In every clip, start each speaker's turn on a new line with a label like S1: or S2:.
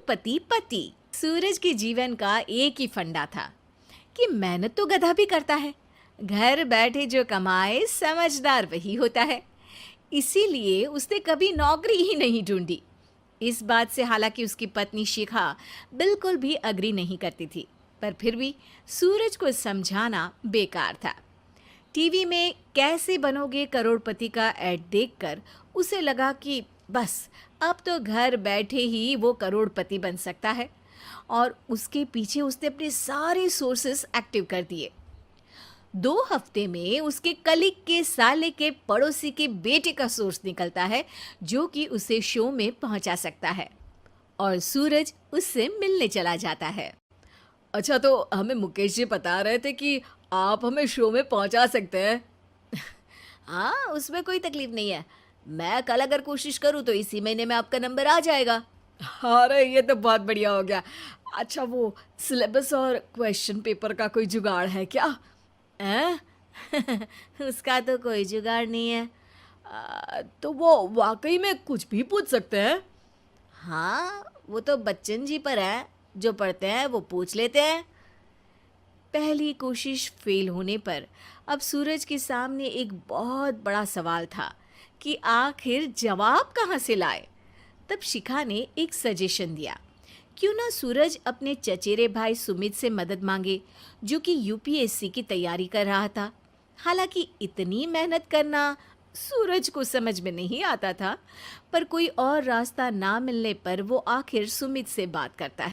S1: करोड़पति पति। सूरज के जीवन का एक ही फंडा था कि मेहनत तो गधा भी करता है, घर बैठे जो कमाए समझदार वही होता है। इसीलिए उसने कभी नौकरी ही नहीं ढूंढी। इस बात से हालांकि उसकी पत्नी शिखा बिल्कुल भी अग्री नहीं करती थी, पर फिर भी सूरज को समझाना बेकार था। टीवी में कैसे बनोगे करोड़पति का ऐड देखकर उसे लगा कि बस अब तो घर बैठे ही वो करोड़पति बन सकता है, और उसके पीछे उसने अपने सारे सोर्सेस एक्टिव कर दिए। 2 हफ्ते में उसके कलीग के साले के पड़ोसी के बेटे का सोर्स निकलता है जो कि उसे शो में पहुंचा सकता है, और सूरज उससे मिलने चला जाता है।
S2: अच्छा, तो हमें मुकेश जी बता रहे थे कि आप हमें शो में पहुंचा सकते हैं।
S1: हाँ, उसमें कोई तकलीफ नहीं है। मैं कल अगर कोशिश करूँ तो इसी महीने में आपका नंबर आ जाएगा।
S2: अरे ये तो बहुत बढ़िया हो गया। अच्छा, वो सिलेबस और क्वेश्चन पेपर का कोई जुगाड़ है क्या?
S1: हैं? उसका तो कोई जुगाड़ नहीं है।
S2: तो वो वाकई में कुछ भी पूछ सकते हैं?
S1: हाँ, वो तो बच्चन जी पर है, जो पढ़ते हैं वो पूछ लेते हैं। पहली कोशिश फेल होने पर अब सूरज के सामने एक बहुत बड़ा सवाल था कि आखिर जवाब कहाँ से लाए। तब शिखा ने एक सजेशन दिया, क्यों ना सूरज अपने चचेरे भाई सुमित से मदद मांगे, जो कि यूपीएससी की तैयारी कर रहा था। हालांकि इतनी मेहनत करना सूरज को समझ में नहीं आता था, पर कोई और रास्ता ना मिलने पर वो आखिर सुमित से बात करता है।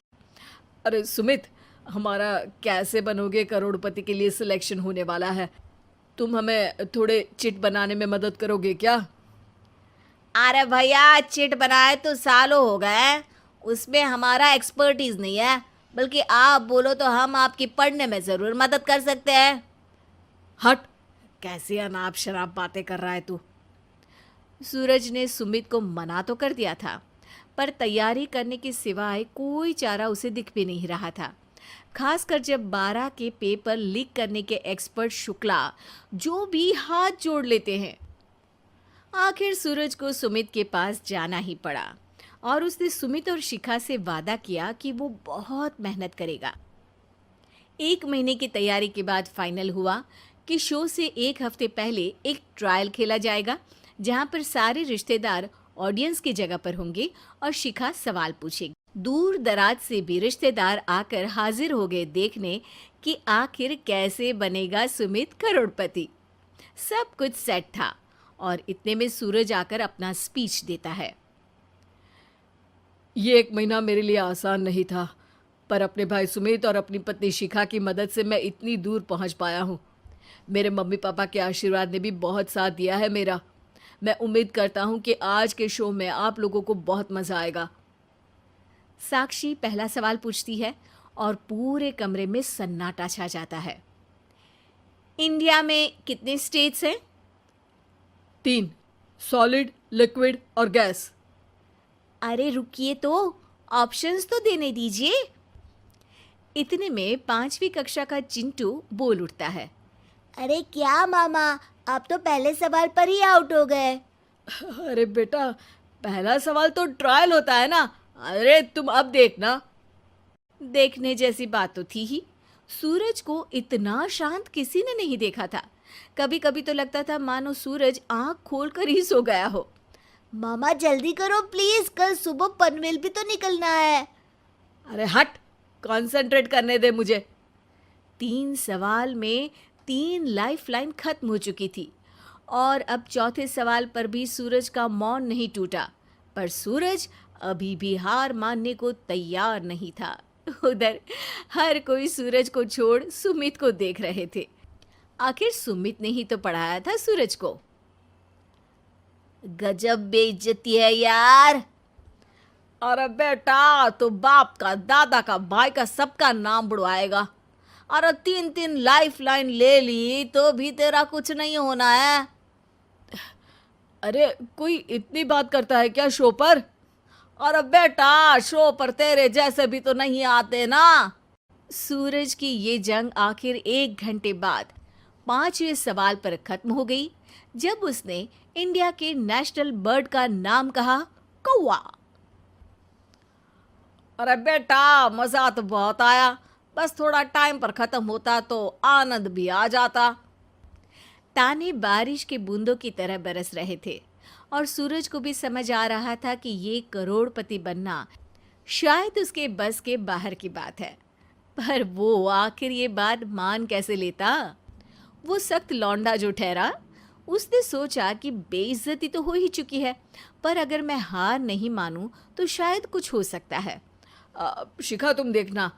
S2: अरे सुमित, हमारा कैसे बनोगे करोड़पति के लिए सिलेक्शन होने वाला है। तुम हमें थोड़े चिट बनाने में मदद करोगे क्या?
S1: अरे भैया, चिट बनाए तो सालों हो गए, उसमें हमारा एक्सपर्टीज नहीं है, बल्कि आप बोलो तो हम आपकी पढ़ने में ज़रूर मदद कर सकते हैं।
S2: हट, कैसी अनाप शराब बातें कर रहा है तू।
S1: सूरज ने सुमित को मना तो कर दिया था, पर तैयारी करने के सिवाय कोई चारा उसे दिख भी नहीं रहा था, खासकर जब 12 के पेपर लीक करने के एक्सपर्ट शुक्ला जो भी हाथ जोड़ लेते हैं। आखिर सूरज को सुमित के पास जाना ही पड़ा, और उसने सुमित और शिखा से वादा किया कि वो बहुत मेहनत करेगा। 1 महीने की तैयारी के बाद फाइनल हुआ कि शो से 1 हफ्ते पहले एक ट्रायल खेला जाएगा, जहां पर सारे रिश्तेदार ऑडियंस की जगह पर होंगे और शिखा सवाल पूछेगी। दूर दराज से भी रिश्तेदार आकर हाजिर हो गए देखने कि आखिर कैसे बनेगा सुमित करोड़पति। सब कुछ सेट था, और इतने में सूरज आकर अपना स्पीच देता है।
S2: ये 1 महीना मेरे लिए आसान नहीं था, पर अपने भाई सुमित और अपनी पत्नी शिखा की मदद से मैं इतनी दूर पहुंच पाया हूँ। मेरे मम्मी पापा के आशीर्वाद ने भी बहुत साथ दिया है मेरा। मैं उम्मीद करता हूँ कि आज के शो में आप लोगों को बहुत मज़ा आएगा।
S1: साक्षी पहला सवाल पूछती है और पूरे कमरे में सन्नाटा छा जाता है। इंडिया में कितने स्टेट्स हैं?
S2: 3, सॉलिड, लिक्विड और गैस।
S1: अरे रुकिए, तो ऑप्शंस तो देने दीजिए। इतने में 5वीं कक्षा का चिंटू बोल उठता है।
S3: अरे क्या मामा, आप तो पहले सवाल पर ही आउट हो गए।
S2: अरे बेटा, पहला सवाल तो ट्रायल होता है ना। अरे तुम अब देखना।
S1: देखने जैसी बात तो थी ही। सूरज को इतना शांत किसी ने नहीं देखा था। कभी कभी तो लगता था मानो सूरज आंख खोलकर ही सो गया हो।
S3: मामा जल्दी करो प्लीज, कल सुबह पनवेल भी तो निकलना है।
S2: अरे हट, कंसंट्रेट करने दे मुझे।
S1: 3 सवाल में 3 लाइफलाइन खत्म हो चुकी थी, और अब चौथे सवाल पर भी सूरज का मौन नहीं टूटा। पर सूरज अभी भी हार मानने को तैयार नहीं था। उधर हर कोई सूरज को छोड़ सुमित को देख रहे थे। आखिर सुमित ने ही तो पढ़ाया था सूरज को।
S3: गजब बेइज्जती है यार।
S2: अरे बेटा, तो बाप का, दादा का, भाई का, सबका नाम बुड़वाएगा।
S1: अरे 3 लाइफलाइन ले ली तो भी तेरा कुछ नहीं होना है।
S2: अरे कोई इतनी बात करता है क्या शो पर?
S1: अरे बेटा, शो पर तेरे जैसे भी तो नहीं आते ना। सूरज की ये जंग आखिर 1 घंटे बाद 5वें सवाल पर खत्म हो गई, जब उसने इंडिया के नेशनल बर्ड का नाम कहा, कौवा।
S2: अरे बेटा, मजा तो बहुत आया, बस थोड़ा टाइम पर खत्म होता तो आनंद भी आ जाता।
S1: ताने बारिश के बूंदों की तरह बरस रहे थे और सूरज को भी समझ आ रहा था कि ये करोड़पति बनना शायद उसके बस के बाहर की बात है। पर वो आखिर ये बात मान कैसे लेता? वो सख्त लौंडा जो ठहरा, उसने सोचा कि बेइज्जती तो हो ही चुकी है, पर अगर मैं हार नहीं मानूं तो शायद कुछ हो सकता है।
S2: शिखा, तुम देखना,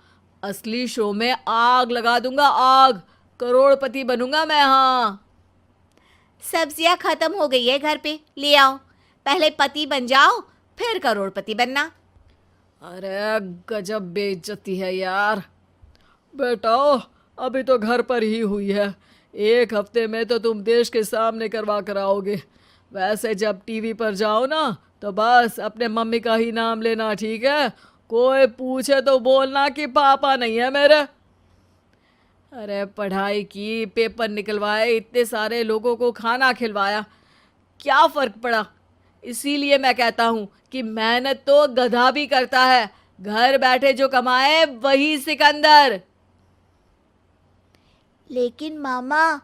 S2: असली शो में आग लगा दूंगा, आग, करोड़पति बनूंगा मैं। हाँ,
S1: सब्जियां खत्म हो गई है घर पे, ले आओ। पहले पति बन जाओ, फिर करोड़पति बनना।
S2: अरे गजब बेइज्जती है यार। बेटा, अभी तो घर पर ही हुई है, 1 हफ्ते में तो तुम देश के सामने करवा कर आओगे। वैसे जब टीवी पर जाओ ना, तो बस अपने मम्मी का ही नाम लेना, ठीक है? कोई पूछे तो बोलना कि पापा नहीं है मेरे। अरे पढ़ाई की, पेपर निकलवाए, इतने सारे लोगों को खाना खिलवाया, क्या फर्क पड़ा? इसीलिए मैं कहता हूँ कि मेहनत तो गधा भी करता है, घर बैठे जो कमाए वही सिकंदर।
S3: लेकिन मामा,